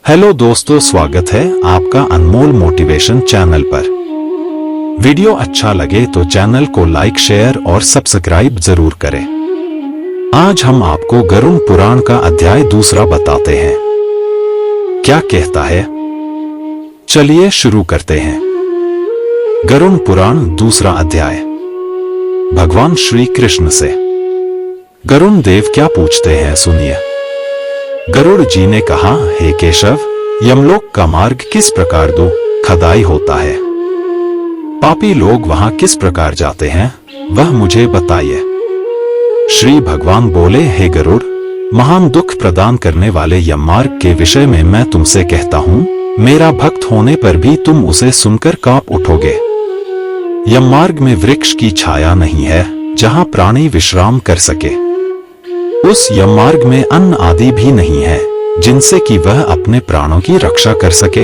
Hello दोस्तों, स्वागत है आपका अनमोल मोटिवेशन चैनल पर। वीडियो अच्छा लगे तो चैनल को लाइक, शेयर और सब्सक्राइब जरूर करें। आज हम आपको गरुड़ पुराण का अध्याय 2 बताते हैं। क्या कहता है, चलिए शुरू करते हैं। गरुड़ पुराण 2 अध्याय। भगवान श्री कृष्ण से गरुड़ देव क्या पूछते हैं, सुनिए। गरुड़ जी ने कहा, हे केशव, यमलोक का मार्ग किस प्रकार दो खदाई होता है? पापी लोग वहां किस प्रकार जाते हैं, वह मुझे बताइए। श्री भगवान बोले, हे गरुड़, महान दुख प्रदान करने वाले यम मार्ग के विषय में मैं तुमसे कहता हूं। मेरा भक्त होने पर भी तुम उसे सुनकर कांप उठोगे। यम मार्ग में वृक्ष की छाया नहीं है जहां प्राणी विश्राम कर सके। उस यम मार्ग में अन्न आदि भी नहीं है जिनसे कि वह अपने प्राणों की रक्षा कर सके।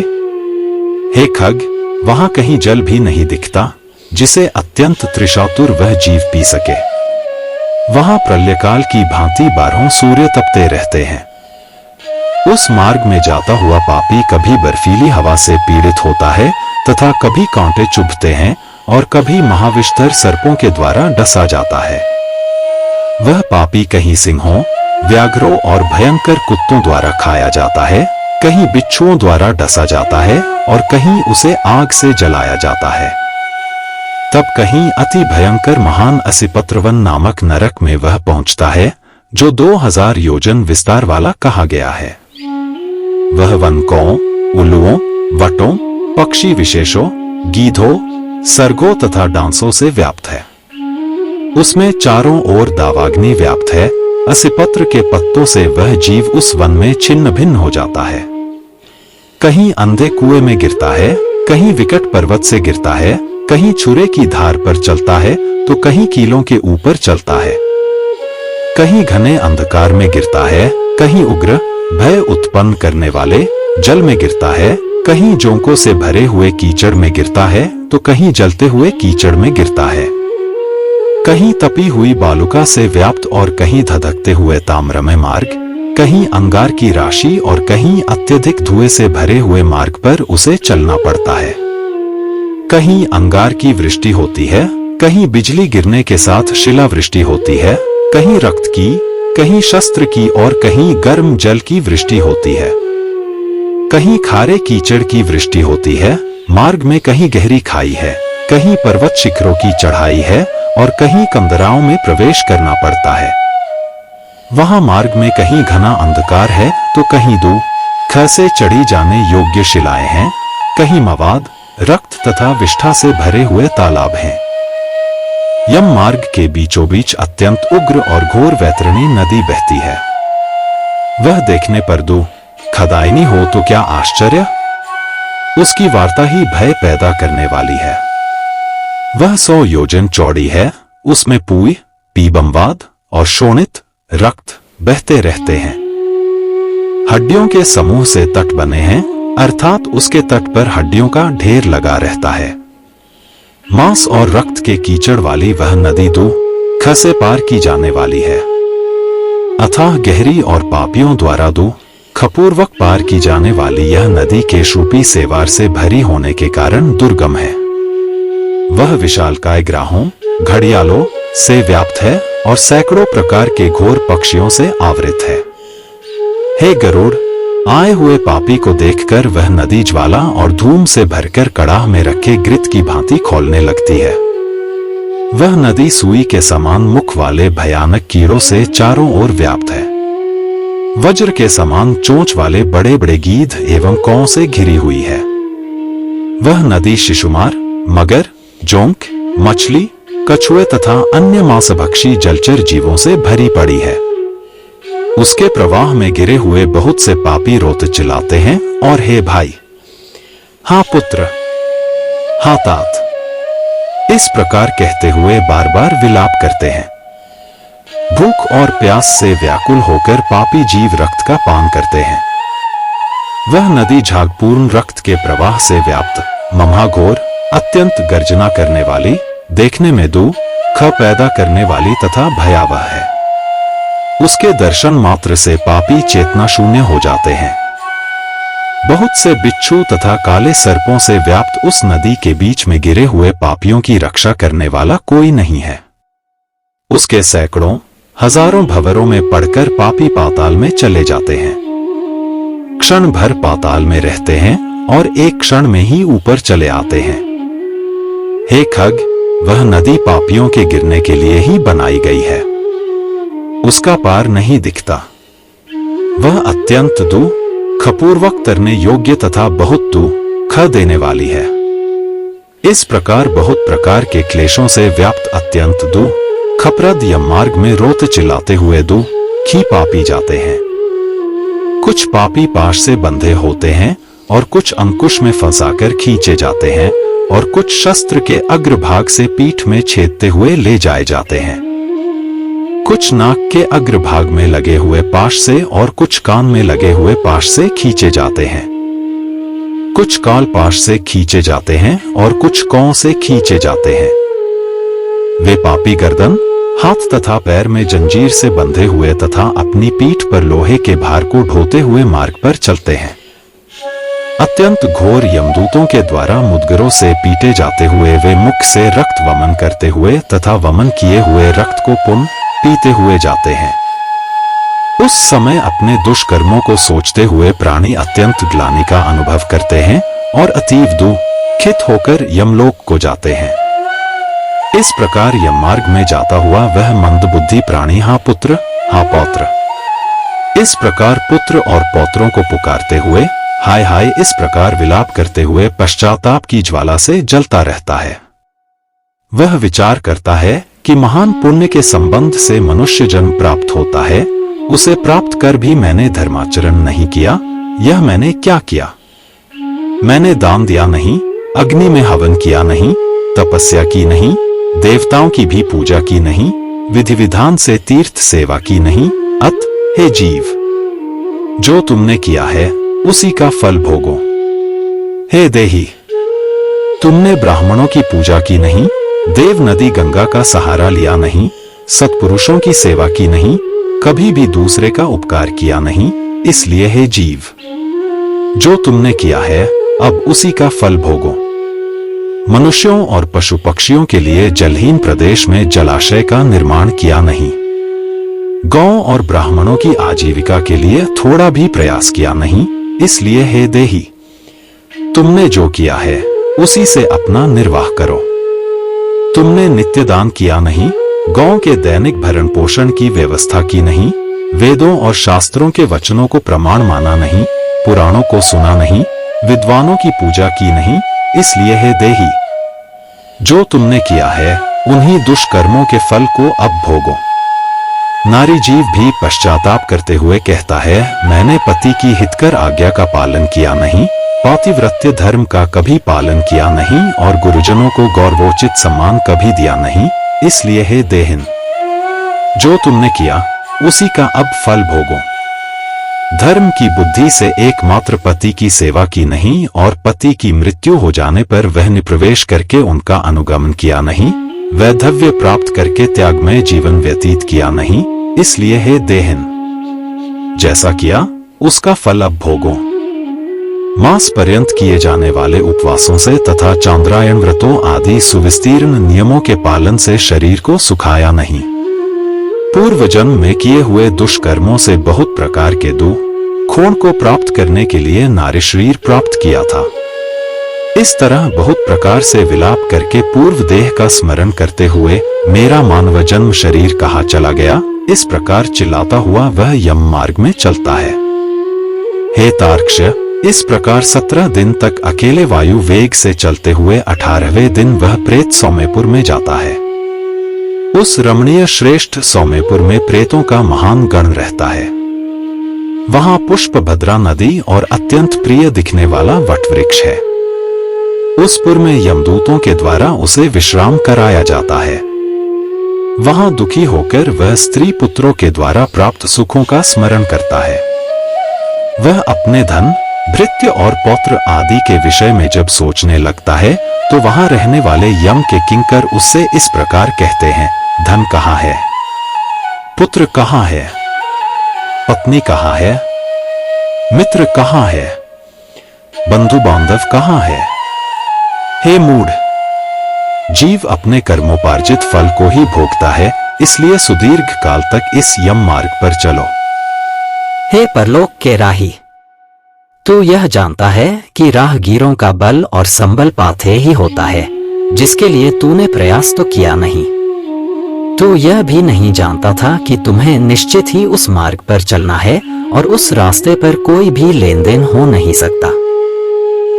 हे खग, वहां कहीं जल भी नहीं दिखता जिसे अत्यंत त्रिशातुर वह जीव पी सके। वहां प्रलयकाल की भांति 12 सूर्य तपते रहते हैं। उस मार्ग में जाता हुआ पापी कभी बर्फीली हवा से पीड़ित होता है तथा कभी कांटे चुभते हैं और कभी महाविषधर सर्पों के द्वारा डसा जाता है। वह पापी कहीं सिंहों, व्याघ्रों और भयंकर कुत्तों द्वारा खाया जाता है, कहीं बिच्छुओं द्वारा डसा जाता है और कहीं उसे आग से जलाया जाता है। तब कहीं अति भयंकर महान असिपत्रवन नामक नरक में वह पहुंचता है, जो 2000 योजन विस्तार वाला कहा गया है। वह वनकों, उल्लुओं, वटों, पक्षी विशेषों, गीधों, सर्गों तथा डांसों से व्याप्त है। उसमें चारों ओर दावाग्नि व्याप्त है। असिपत्र के पत्तों से वह जीव उस वन में छिन्न भिन्न हो जाता है। कहीं अंधे कुएं में गिरता है, कहीं विकट पर्वत से गिरता है, कहीं छुरे की धार पर चलता है तो कहीं कीलों के ऊपर चलता है। कहीं घने अंधकार में गिरता है, कहीं उग्र भय उत्पन्न करने वाले जल में गिरता है, कहीं जोंकों से भरे हुए कीचड़ में गिरता है तो कहीं जलते हुए कीचड़ में गिरता है। कहीं तपी हुई बालुका से व्याप्त और कहीं धधकते हुए ताम्रमय मार्ग, कहीं अंगार की राशि और कहीं अत्यधिक धुएं से भरे हुए मार्ग पर उसे चलना पड़ता है। कहीं अंगार की वृष्टि होती है, कहीं बिजली गिरने के साथ शिलावृष्टि होती है, कहीं रक्त की, कहीं शस्त्र की और कहीं गर्म जल की वृष्टि होती है। कहीं खारे कीचड़ की वृष्टि होती है। मार्ग में कहीं गहरी खाई है, कहीं पर्वत शिखरों की चढ़ाई है और कहीं कंदराओं में प्रवेश करना पड़ता है। वहां मार्ग में कहीं घना अंधकार है तो कहीं दूर से चढ़ी जाने योग्य शिलाएं हैं, कहीं मवाद, रक्त तथा विष्ठा से भरे हुए तालाब हैं। यम मार्ग के बीचों बीच अत्यंत उग्र और घोर वैतरणी नदी बहती है। वह देखने पर दुखदायिनी हो तो क्या आश्चर्य। उसकी वार्ता ही भय पैदा करने वाली है। वह 100 योजन चौड़ी है। उसमें पूय, पीबमवाद और शोणित रक्त बहते रहते हैं। हड्डियों के समूह से तट बने हैं, अर्थात उसके तट पर हड्डियों का ढेर लगा रहता है। मांस और रक्त के कीचड़ वाली वह नदी दुख से पार की जाने वाली है। अथाह गहरी और पापियों द्वारा दुखपूर्वक पार की जाने वाली यह नदी केशरूपी सेवार से भरी होने के कारण दुर्गम है। वह विशालकाय ग्राहों, घड़ियालों से व्याप्त है और सैकड़ों प्रकार के घोर पक्षियों से आवृत है। हे गरुड़, आए हुए पापी को देखकर वह नदी ज्वाला और धूम से भरकर कड़ाह में रखे घृत की भांति खौलने लगती है। वह नदी सुई के समान मुख वाले भयानक कीड़ों से चारों ओर व्याप्त है। वज्र के समान चोंच वाले बड़े बड़े गीध एवं कौओं से घिरी हुई है। वह नदी शिशुमार, मगर, जोंक, मछली, कछुए तथा अन्य मांसभक्षी जलचर जीवों से भरी पड़ी है। उसके प्रवाह में गिरे हुए बहुत से पापी रोते चिल्लाते हैं और हे भाई, हाँ पुत्र, हाँ तात, इस प्रकार कहते हुए बार बार विलाप करते हैं। भूख और प्यास से व्याकुल होकर पापी जीव रक्त का पान करते हैं। वह नदी झागपूर्ण रक्त के प्रवाह से व्याप्त, ममाघोर, अत्यंत गर्जना करने वाली, देखने में दुख पैदा करने वाली तथा भयावह है। उसके दर्शन मात्र से पापी चेतना शून्य हो जाते हैं। बहुत से बिच्छू तथा काले सर्पों से व्याप्त उस नदी के बीच में गिरे हुए पापियों की रक्षा करने वाला कोई नहीं है। उसके सैकड़ों हजारों भंवरों में पड़कर पापी पाताल में चले जाते हैं, क्षण भर पाताल में रहते हैं और एक क्षण में ही ऊपर चले आते हैं। हे खग, वह नदी पापियों के गिरने के लिए ही बनाई गई है। उसका पार नहीं दिखता। वह अत्यंत दुःखपूर्वक तरने योग्य तथा बहुत दुःख देने वाली है। इस प्रकार बहुत प्रकार के क्लेशों से व्याप्त अत्यंत दुःखप्रद यम मार्ग में रोते चिल्लाते हुए दुखी पापी जाते हैं। कुछ पापी पाश से बंधे होते हैं और कुछ अंकुश में फंसाकर खींचे जाते हैं और कुछ शस्त्र के अग्रभाग से पीठ में छेदते हुए ले जाए जाते हैं। कुछ नाक के अग्रभाग में लगे हुए पाश से और कुछ कान में लगे हुए पाश से खींचे जाते हैं। कुछ काल पाश से खींचे जाते हैं और कुछ कौ से खींचे जाते हैं। वे पापी गर्दन, हाथ तथा पैर में जंजीर से बंधे हुए तथा अपनी पीठ पर लोहे के भार को ढोते हुए मार्ग पर चलते हैं। अत्यंत घोर यमदूतों के द्वारा मुदगरों से पीटे जाते हुए वे मुख से रक्त वमन करते हुए तथा वमन किए हुए रक्त को पुनः पीते हुए जाते हैं। उस समय अपने दुष्कर्मों को सोचते हुए प्राणी अत्यंत ग्लानि का अनुभव करते हैं और अतीव दुखित होकर यमलोक को जाते हैं। इस प्रकार यम मार्ग में जाता हुआ वह मंदबुद्धि प्राणी हा पुत्र हा पौत्र, इस प्रकार पुत्र और पौत्रों को पुकारते हुए हाय हाय इस प्रकार विलाप करते हुए पश्चाताप की ज्वाला से जलता रहता है। वह विचार करता है कि महान पुण्य के संबंध से मनुष्य जन्म प्राप्त होता है, उसे प्राप्त कर भी मैंने धर्माचरण नहीं किया। यह मैंने क्या किया? मैंने दान दिया नहीं, अग्नि में हवन किया नहीं, तपस्या की नहीं, देवताओं की भी पूजा की नहीं, विधि विधान से तीर्थ सेवा की नहीं। अत हे जीव, जो तुमने किया है उसी का फल भोगो। हे देही, तुमने ब्राह्मणों की पूजा की नहीं, देव नदी गंगा का सहारा लिया नहीं, सत्पुरुषों की सेवा की नहीं, कभी भी दूसरे का उपकार किया नहीं। इसलिए हे जीव, जो तुमने किया है अब उसी का फल भोगो। मनुष्यों और पशु पक्षियों के लिए जलहीन प्रदेश में जलाशय का निर्माण किया नहीं, गौ और ब्राह्मणों की आजीविका के लिए थोड़ा भी प्रयास किया नहीं। इसलिए हे देही, तुमने जो किया है उसी से अपना निर्वाह करो। तुमने नित्य दान किया नहीं, गौ के दैनिक भरण पोषण की व्यवस्था की नहीं, वेदों और शास्त्रों के वचनों को प्रमाण माना नहीं, पुराणों को सुना नहीं, विद्वानों की पूजा की नहीं। इसलिए हे देही, जो तुमने किया है उन्हीं दुष्कर्मों के फल को अब भोगो। नारी जीव भी पश्चाताप करते हुए कहता है, मैंने पति की हितकर आज्ञा का पालन किया नहीं, पातिव्रत्य धर्म का कभी पालन किया नहीं और गुरुजनों को गौरवोचित सम्मान कभी दिया नहीं। इसलिए हे देहिन, जो तुमने किया उसी का अब फल भोगो। धर्म की बुद्धि से एकमात्र पति की सेवा की नहीं और पति की मृत्यु हो जाने पर वह निप्रवेश करके उनका अनुगमन किया नहीं, वैधव्य प्राप्त करके त्यागमय जीवन व्यतीत किया नहीं। इसलिए हे देहिन, जैसा किया उसका फल अब भोगो। मास पर्यंत किए जाने वाले उपवासों से तथा चांद्रायण व्रतों आदि सुविस्तीर्ण नियमों के पालन से शरीर को सुखाया नहीं। पूर्व जन्म में किए हुए दुष्कर्मों से बहुत प्रकार के दुखों को प्राप्त करने के लिए नारी शरीर प्राप्त किया था। इस तरह बहुत प्रकार से विलाप करके पूर्व देह का स्मरण करते हुए मेरा मानव जन्म शरीर कहाँ चला गया, इस प्रकार चिल्लाता हुआ वह यम मार्ग में चलता है। हे तार्क्ष, इस प्रकार 17 दिन तक अकेले वायु वेग से चलते हुए 18वें दिन वह प्रेत सौम्यपुर में जाता है। उस रमणीय श्रेष्ठ सौम्यपुर में प्रेतों का महान गण रहता है। वहां पुष्पभद्रा नदी और अत्यंत प्रिय दिखने वाला वटवृक्ष है। उस पुर में यमदूतों के द्वारा उसे विश्राम कराया जाता है। वहां दुखी होकर वह स्त्री पुत्रों के द्वारा प्राप्त सुखों का स्मरण करता है। वह अपने धन, भृत्य और पौत्र आदि के विषय में जब सोचने लगता है तो वहां रहने वाले यम के किंकर उससे इस प्रकार कहते हैं, धन कहाँ है, पुत्र कहाँ है, पत्नी कहाँ है, मित्र कहाँ है, बंधु बांधव कहाँ है? हे मूढ़, जीव अपने कर्मोपार्जित फल को ही भोगता है, इसलिए सुदीर्घ काल तक इस यम मार्ग पर चलो। हे परलोक के राही, तू यह जानता है कि राहगीरों का बल और संबल पाथे ही होता है, जिसके लिए तूने प्रयास तो किया नहीं। तू यह भी नहीं जानता था कि तुम्हें निश्चित ही उस मार्ग पर चलना है और उस रास्ते पर कोई भी लेन देन हो नहीं सकता।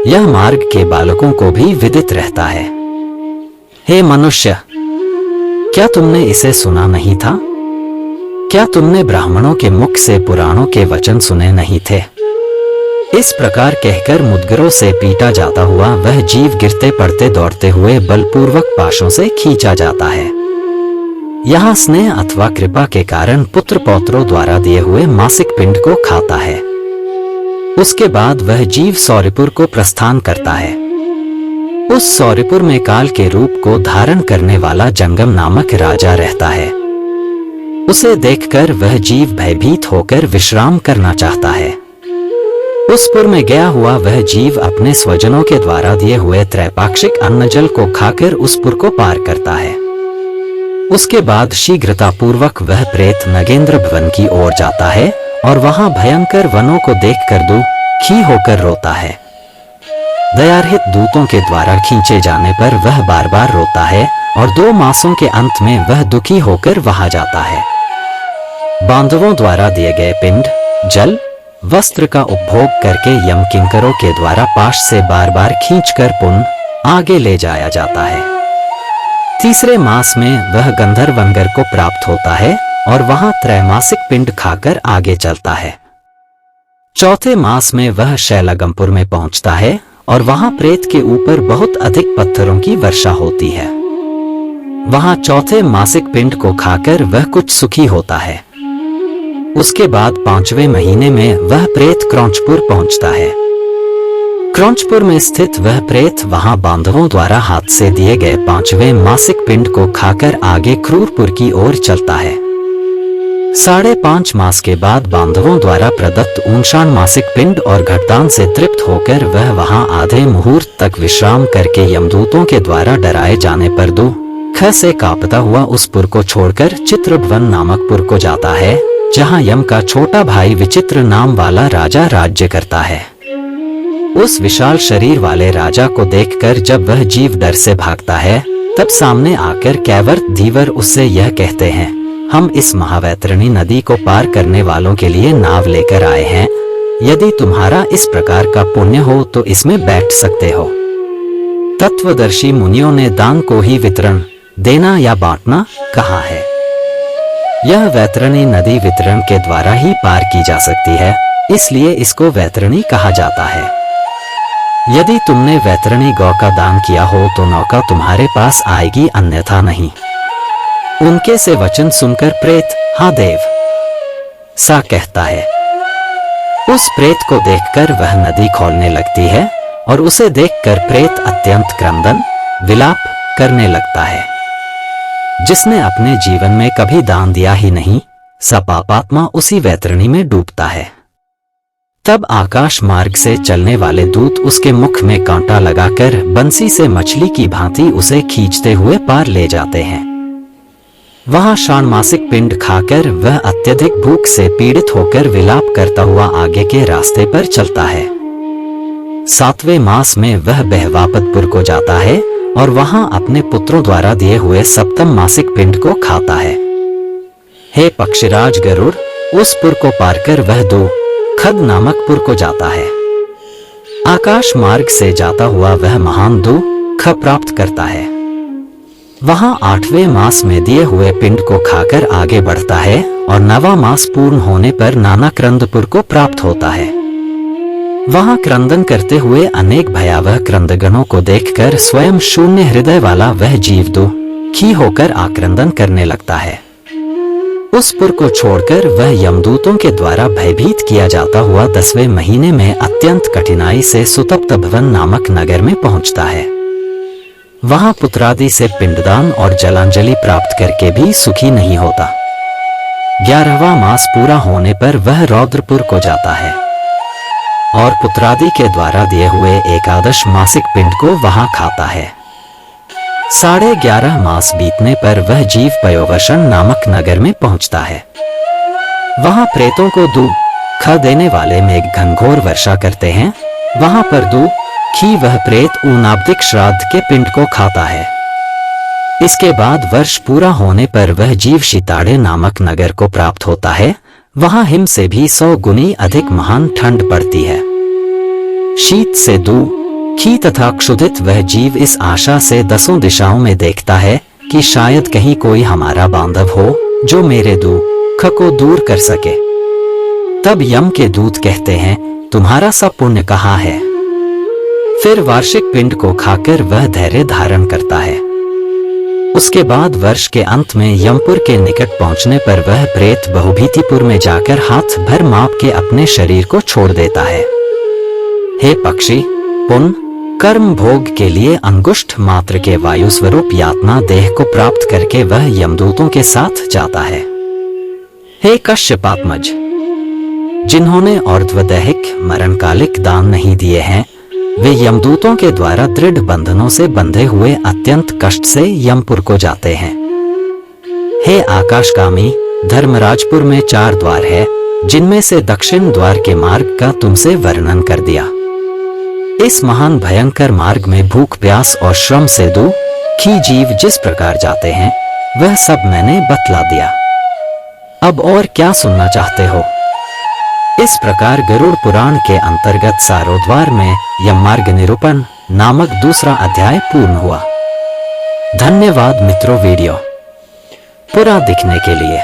यह मार्ग के बालकों को भी विदित रहता है। हे मनुष्य, क्या तुमने इसे सुना नहीं था? क्या तुमने ब्राह्मणों के मुख से पुराणों के वचन सुने नहीं थे? इस प्रकार कहकर मुद्गरों से पीटा जाता हुआ वह जीव गिरते पड़ते दौड़ते हुए बलपूर्वक पाशों से खींचा जाता है। यहाँ स्नेह अथवा कृपा के कारण पुत्र पौत्रों द्वारा दिए हुए मासिक पिंड को खाता है। उसके बाद वह जीव सौरिपुर को प्रस्थान करता है। उस सौरिपुर में काल के रूप को धारण करने वाला जंगम नामक राजा रहता है। उसे देखकर वह जीव भयभीत होकर विश्राम करना चाहता है। उस पुर में गया हुआ वह जीव अपने स्वजनों के द्वारा दिए हुए त्रैपाक्षिक अन्न जल को खाकर उस पुर को पार करता है। उसके बाद शीघ्रता पूर्वक वह प्रेत नगेंद्र भवन की ओर जाता है और वहां भयंकर वनों को देखकर दुखी होकर रोता है। दयारहित दूतों के द्वारा खींचे जाने पर वह बार बार रोता है और 2 मासों के अंत में वह दुखी होकर वहां जाता है। बांधवों द्वारा दिए गए पिंड, जल, वस्त्र का उपभोग करके यम किंकरों के द्वारा पाश से बार बार खींचकर पुनः आगे ले जाया जाता है। तीसरे मास में वह गंधर्वनगर को प्राप्त होता है और वहां त्रैमासिक पिंड खाकर आगे चलता है। चौथे मास में वह शैलगमपुर में पहुंचता है और वहां प्रेत के ऊपर बहुत अधिक पत्थरों की वर्षा होती है। वहां चौथे मासिक पिंड को खाकर वह कुछ सुखी होता है। उसके बाद 5वें महीने में वह प्रेत क्रौंचपुर पहुंचता है। क्रौंचपुर में स्थित वह प्रेत वहां बांधवों द्वारा हाथ से दिए गए 5वें मासिक पिंड को खाकर आगे क्रूरपुर की ओर चलता है। 5.5 मास के बाद बांधवों द्वारा प्रदत्त ऊंशान मासिक पिंड और घटदान से तृप्त होकर वह वहां आधे मुहूर्त तक विश्राम करके यमदूतों के द्वारा डराए जाने पर दुख से कांपता हुआ उस पुर को छोड़कर चित्रभवन नामक पुर को जाता है, जहां यम का छोटा भाई विचित्र नाम वाला राजा राज्य करता है। उस विशाल शरीर वाले राजा को देखकर जब वह जीव डर से भागता है, तब सामने आकर कैवर्त धीवर उससे यह कहते हैं, हम इस महावैतरणी नदी को पार करने वालों के लिए नाव लेकर आए हैं। यदि तुम्हारा इस प्रकार का पुण्य हो तो इसमें बैठ सकते हो। तत्वदर्शी मुनियों ने दान को ही वितरण, देना या बांटना कहा है। यह वैतरणी नदी वितरण के द्वारा ही पार की जा सकती है, इसलिए इसको वैतरणी कहा जाता है। यदि तुमने वैतरणी गौ का दान किया हो तो नौका तुम्हारे पास आएगी, अन्यथा नहीं। उनके से वचन सुनकर प्रेत हाँ देव सा कहता है। उस प्रेत को देखकर वह नदी खौलने लगती है और उसे देखकर प्रेत अत्यंत क्रंदन विलाप करने लगता है। जिसने अपने जीवन में कभी दान दिया ही नहीं, सा पापात्मा उसी वैतरणी में डूबता है। तब आकाश मार्ग से चलने वाले दूत उसके मुख में कांटा लगाकर बंसी से मछली की भांति उसे खींचते हुए पार ले जाते हैं। वहां षाण्मासिक पिंड खाकर वह अत्यधिक भूख से पीड़ित होकर विलाप करता हुआ आगे के रास्ते पर चलता है। 7वें मास में वह बहवापतपुर को जाता है और वहां अपने पुत्रों द्वारा दिए हुए 7वें मासिक पिंड को खाता है। हे पक्षीराज गरुड़, उस पुर को पार कर वह खद नामक पुर को जाता है। आकाश मार्ग से जाता हुआ वह महान दुख प्राप्त करता है। वहां 8वें मास में दिए हुए पिंड को खाकर आगे बढ़ता है और 9वां मास पूर्ण होने पर नाना क्रंदपुर को प्राप्त होता है। वहां क्रंदन करते हुए अनेक भयावह क्रंदगणों को देखकर स्वयं शून्य हृदय वाला वह जीव दुखी होकर आक्रंदन करने लगता है। उस पुर को छोड़कर वह यमदूतों के द्वारा भयभीत किया जाता हुआ 10वें महीने में अत्यंत कठिनाई से सुतप्त भवन नामक नगर में पहुंचता है। वहां पुत्रादि से पिंडदान और जलांजलि प्राप्त करके भी सुखी नहीं होता। 11वां मास पूरा होने पर वह रौद्रपुर को जाता है। और पुत्रादि के द्वारा दिए हुए एकादश मासिक पिंड को वहां खाता है। 11.5 मास बीतने पर वह जीव पयोवर्षण नामक नगर में पहुंचता है। वहां प्रेतों को दुख देने वाले मेघ घनघोर वर्षा करते हैं। वहां पर दुखी वह प्रेत ऊनाब्दिक श्राद्ध के पिंड को खाता है। इसके बाद वर्ष पूरा होने पर वह जीव शीताड़े नामक नगर को प्राप्त होता है। वहां हिम से भी 100 गुनी अधिक महान ठंड पड़ती है। शीत से दुखी तथा क्षुधित वह जीव इस आशा से 10 दिशाओं में देखता है कि शायद कहीं कोई हमारा बांधव हो जो मेरे दुख को दूर कर सके। तब यम के दूत कहते हैं, तुम्हारा सब पुण्य कहाँ है? फिर वार्षिक पिंड को खाकर वह धैर्य धारण करता है। उसके बाद वर्ष के अंत में यमपुर के निकट पहुंचने पर वह प्रेत बहुभीतिपुर में जाकर हाथ भर माप के अपने शरीर को छोड़ देता है। हे पक्षी, पुण्य कर्म भोग के लिए अंगुष्ठ मात्र के वायु स्वरूप यातना देह को प्राप्त करके वह यमदूतों के साथ जाता है। हे कश्यपात्मज, जिन्होंने और्ध्वदैहिक मरणकालिक दान नहीं दिए हैं, वे यमदूतों के द्वारा दृढ़ बंधनों से बंधे हुए अत्यंत कष्ट से यमपुर को जाते हैं। हे आकाशगामी, धर्मराजपुर में 4 द्वार है, जिनमें से दक्षिण द्वार के मार्ग का तुमसे वर्णन कर दिया। इस महान भयंकर मार्ग में भूख प्यास और श्रम से दुखी जीव जिस प्रकार जाते हैं, वह सब मैंने बतला दिया। अब और क्या सुनना चाहते हो? इस प्रकार गरुड़ पुराण के अंतर्गत सारोद्वार में यममार्ग निरूपण नामक दूसरा अध्याय पूर्ण हुआ। धन्यवाद मित्रों वीडियो पूरा देखने के लिए।